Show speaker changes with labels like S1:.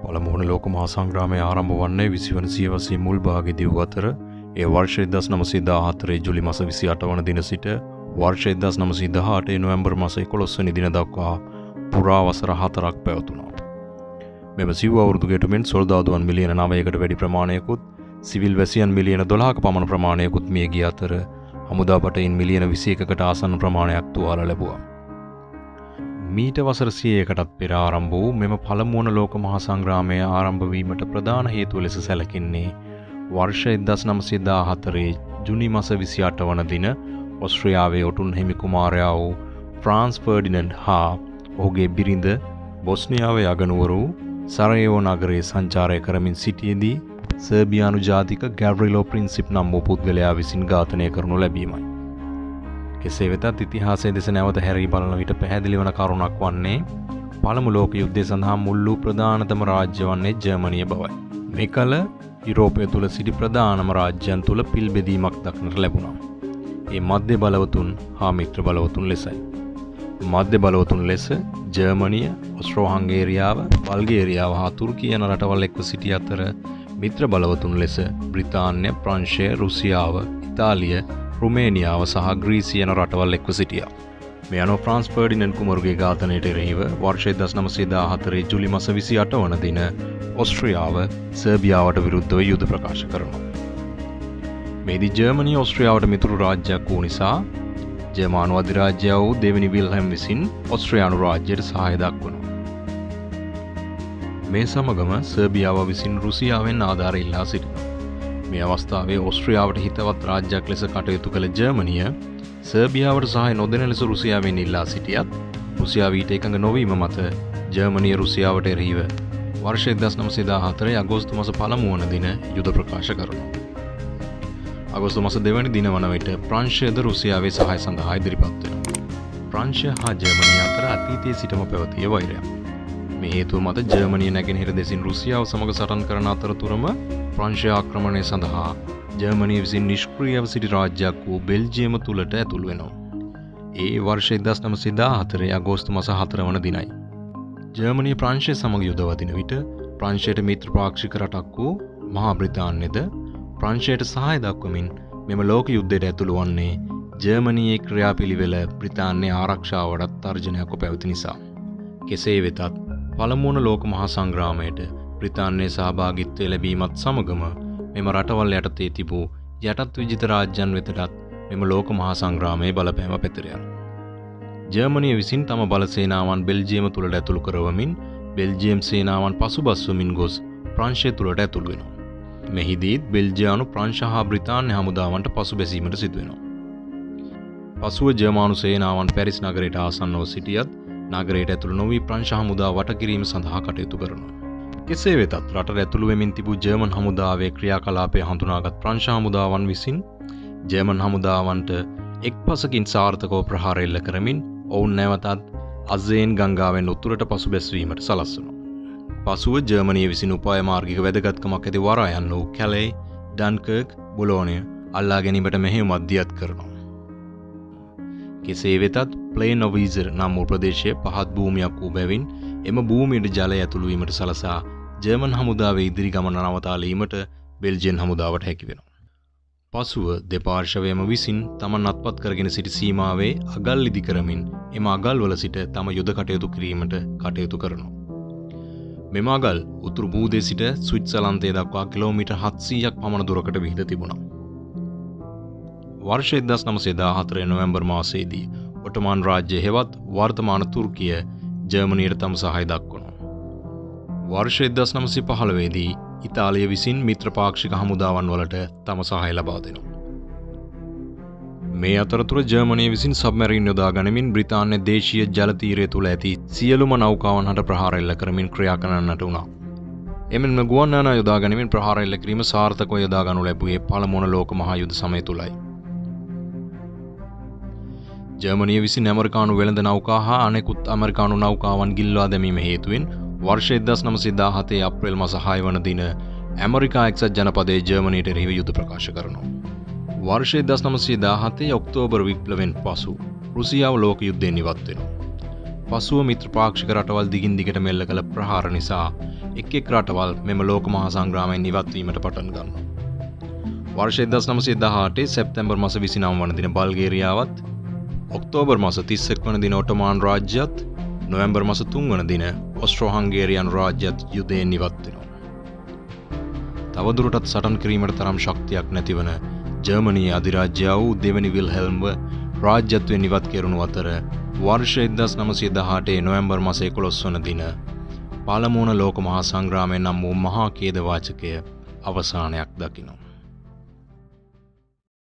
S1: පළමුවන ලෝක මහා සංග්‍රාමය ආරම්භ වන්නේ 20 වන සියවසේ මුල් භාගයේ දිව අතර ඒ වර්ෂ 1914 ජූලි මාස 28 වන දින සිට වර්ෂ 1918 නොවැම්බර් මාස 11 වෙනි දින දක්වා පුරා වසර 4ක් පැවතුණා. මෙම සිව් අවුරුදු ගැටුමෙන් සොල්දාදුවන් මිලියන 9කට වැඩි ප්‍රමාණයකුත් සිවිල් වැසියන් මිලියන 12ක පමණ ප්‍රමාණයකුත් මිය ගිය අතර හමුදා බටයින් මිලියන 21කට ආසන්න ප්‍රමාණයක් තුවාල ලැබුවා. මීට වසර 100කටත් පෙර ආරම්භ වූ මෙම පළමුවන ලෝක මහා සංග්‍රාමය ආරම්භ වීමට ප්‍රධාන හේතුව ලෙස සැලකෙන්නේ වර්ෂ 1914 ජුනි මාස 28 වන දින ඔස්ට්‍රියාවේ ඔටුන් හිමි කුමාරයා වූ ෆ්‍රාන්ස් ෆර්ඩිනන්ඩ් හා ඔහුගේ බිරිඳ බොස්නියාවේ අගනුවර වූ සරයේවෝ නගරයේ සංචාරය කරමින් සිටියේදී සර්බියානු ජාතික ගැව්රිලෝ ප්‍රින්සිප් නම් වූ පුද්ගලයා විසින් ඝාතනය කරනු ලැබීමයි. කෙසේ වෙතත් ඉතිහාසයේ දෙස නැවත හැරී බලන විට පැහැදිලි වන කරුණක් වන්නේ පළමු ලෝක යුද්ධය සඳහා මුල් වූ ප්‍රධානතම රාජ්‍ය වන්නේ ජර්මනිය බවයි. මෙකල යුරෝපය තුල සිටි ප්‍රධානම රාජ්‍යයන් තුල පිල්බෙදීමක් දක්නට ලැබුණා. ඒ මධ්‍ය බලවතුන් හා මිත්‍ර බලවතුන් ලෙසයි. මධ්‍ය බලවතුන් ලෙස ජර්මනිය, ඔස්ට්‍රෝ-හංගේරියාව, බල්ගේරියාව හා තුර්කිය යන රටවල් එක්ව සිටි අතර මිත්‍ර බලවතුන් ලෙස බ්‍රිතාන්‍ය, ප්‍රංශය, රුසියාව, ඉතාලිය, රුමේනියාව සහ ග්‍රීසිය යන රටවල් එක්ව සිටියා. මේ අනුව ෆ්‍රාන්ස් ෆර්ඩිනන්ඩ් කුමරුගේ ඝාතනයට එරෙහිව වර්ෂ 1914 ජූලි මාස 28 වන දින ඔස්ට්‍රියාව සර්බියාවට විරුද්ධව යුද ප්‍රකාශ කරනවා. මේදී ජර්මනිය ඔස්ට්‍රියාවට මිතුරු රාජ්‍යයක් වූ නිසා ජර්මානු අධිරාජ්‍යය වූ දෙවනි විල්හෙම් විසින් ඔස්ට්‍රියානු රාජ්‍යයට සහාය දක්වනවා. මේ සමගම සර්බියාව විසින් රුසියාවෙන් ආධාර ඉල්ලා සිටිනවා. මේ අවස්ථාවේ ඔස්ට්‍රියාවට හිතවත් රාජ්‍යයක් ලෙස කටයුතු කළ ජර්මනිය සර්බියාවට සහාය නොදෙන ලෙස රුසියාවෙන් ඉල්ලා සිටියත් රුසියාව ඊට එකඟ නොවීම මත ජර්මනිය රුසියාවට එරෙහිව වර්ෂ 1914 අගෝස්තු මාස පළමු වන දින යුද ප්‍රකාශ කරනවා. අගෝස්තු මාස 2 වෙනි දින වන විට ප්‍රංශයද රුසියාවේ සහාය සඳහා ඉදිරිපත් වෙනවා. ප්‍රංශය හා ජර්මනිය අතර අතීතයේ සිටම පැවතිය වෛරයක්. මේ හේතුව මත ජර්මනිය නැගෙනහිර දෙසින් රුසියාව සමග සටන් කරන අතරතුරම ප්‍රංශය ආක්‍රමණය සඳහා ජර්මනිය විසින් නිෂ්ක්‍රීයව සිටි රාජ්‍යයක් වූ බෙල්ජියම තුලට ඇතුල් වෙනවා. ඒ වර්ෂ 1914 අගෝස්තු මාස 4 වන දිනයි. ජර්මනිය ප්‍රංශය සමග යුද වදින විට ප්‍රංශයට මිත්‍ර පාක්ෂික රටක් වූ මහා බ්‍රිතාන්‍යද ප්‍රංශයට සහාය දක්වමින් මෙම ලෝක යුද්ධයට ඇතුළු වන්නේ ජර්මනියේ ක්‍රියාපිළිවෙල බ්‍රිතාන්‍ය ආරක්ෂාවටත් තර්ජනයක්ව පැවති නිසා. කෙසේ වෙතත් පළමුවන ලෝක මහා සංග්‍රාමයට බ්‍රිතාන්‍යයේ සහභාගීත්වය ලැබීමත් සමගම මෙම රටවල් යටතේ තිබූ යටත් විජිත රාජ්‍යයන් වෙතටත් මෙම ලෝක මහා සංග්‍රාමයේ බලපෑම පැතිර යනවා. ජර්මනිය විසින් තම බල සේනාවන් බෙල්ජියම තුලට ඇතුළු කරවමින් බෙල්ජියම් සේනාවන් පසුබස්වමින් ගොස් ප්‍රංශය තුලට ඇතුළු වෙනවා. මෙහිදීත් බෙල්ජියානු ප්‍රංශ හා බ්‍රිතාන්‍ය හමුදාවන්ට පසුබැසීමට සිදු වෙනවා. පසුව ජර්මානු සේනාවන් පැරිස් නගරයට ආසන්නව සිටියත් නගරයට ඇතුළු නොවී ප්‍රංශ හමුදාව වට කිරීම සඳහා කටයුතු කරනවා. කෙසේ වෙතත් රටට ඇතුළු වෙමින් තිබූ ජර්මන් හමුදාවේ ක්‍රියාකලාපය හඳුනාගත් ප්‍රංශ හමුදාවන් විසින් ජර්මන් හමුදාවන්ට එක් පසකින් සාර්ථකව ප්‍රහාර එල්ල කරමින් ඔවුන් නැවතත් අසේන් ගංගාවෙන් උතුරට පසුබැස්වීමට සලස්වනවා. පසුව ජර්මනිය විසින් උපාය මාර්ගික වැදගත්කමක් ඇති වරායන් වූ කැලේ, ඩන්කර්ක්, බුලෝනිය අල්ලා ගැනීමට මෙහෙයුම් අධ්‍යයත් කරනවා. කෙසේ වෙතත් ප්ලේන් ඔෆ් ඊසර් නම් වූ ප්‍රදේශයේ පහත් භූමියක් වූ බැවින් එම භූමියට ජලය ඇතුළු වීමට සලසා ජර්මන් හමුදාවේ ඉදිරි ගමන නවතාලීමට බෙල්ජියන් හමුදාවට හැකි වෙනවා. පසුව දෙපාර්ශවයම විසින් තමන් අත්පත් කරගෙන සිටි සීමාවේ අගල් ඉදි කරමින් එම අගල්වල සිට තම යුද කටයුතු කිරීමට කටයුතු කරනවා. මෙම අගල් උතුරු භූදේ සිට ස්විට්සර්ලන්තය දක්වා කිලෝමීටර් 700ක් පමණ දුරකට විහිද තිබුණා. වර්ෂ 1914 නොවැම්බර් මාසයේදී ඔටෝමන් රාජ්‍ය හෙවත් වර්තමාන තුර්කිය ජර්මනියට තම සහාය දක්වනවා. වර්ෂ 1915 දී ඉතාලිය විසින් මිත්‍ර පාක්ෂික හමුදාවන් වලට තම සහාය ලබා දෙනවා. මේ අතරතුර ජර්මනිය විසින් සබ්මැරින් යොදා ගනිමින් බ්‍රිතාන්‍ය දේශීය ජල තීරය තුල ඇති සියලුම නෞකාවන් හට ප්‍රහාර එල්ල කරමින් ක්‍රියා කරන්නට වුණා. එමෙන්ම ගුවන් යානා යොදා ගැනීමෙන් ප්‍රහාර එල්ල කිරීම සාර්ථකව යොදා ගනු ලැබුවේ පළමුවන ලෝක මහා යුද්ධ සමය තුලයි. ජර්මනිය විසින් ඇමරිකානු වෙළඳ නෞකා හා අනෙකුත් ඇමරිකානු නෞකාවන් ගිල්වා දැමීම හේතුවෙන් වර්ෂ 1917 අප්‍රේල් මාස 6 වන දින ඇමරිකා එක්සත් ජනපදයේ ජර්මනියට එරෙහිව යුද ප්‍රකාශ කරනවා. වර්ෂ 1917 ඔක්තෝබර් විප්ලවයෙන් පසු රුසියාව ලෝක යුද්ධයෙන් ඉවත් වෙනවා. පසුව මිත්‍ර පාක්ෂික රටවල් දිගින් දිගට මෙල්ල කළ ප්‍රහාර නිසා එක් රටවල් මෙම ලෝක මහා සංග්‍රාමයෙන් ඉවත් වීමට පටන් ගන්නවා. වර්ෂ 1918 සැප්තැම්බර් මාස 29 වන දින බල්ගේරියාවත්, ඔක්තෝබර් මාස 31 වන දින ඔටෝමාන් රාජ්‍යයත්, නොවැම්බර් මාස 3 වන දින ඔස්ට්‍රෝ-හංගේරියානු රාජ්‍යයත් යුද්ධයෙන් ඉවත් වෙනවා. තවදුරටත් සටන් කිරීමට තරම් ශක්තියක් නැතිවන ජර්මනියේ අධිරාජ්‍ය වූ දෙවනි විල්හෙල්ම්ව රාජ්‍යත්වයෙන් ඉවත් කෙරුණු අතර වර්ෂ 1918 නොවැම්බර් මාස 11 වන දින පළමුවන ලෝක මහා සංග්‍රාමය නම් වූ මහා ඛේදවාචකය අවසානයක් දකිනවා.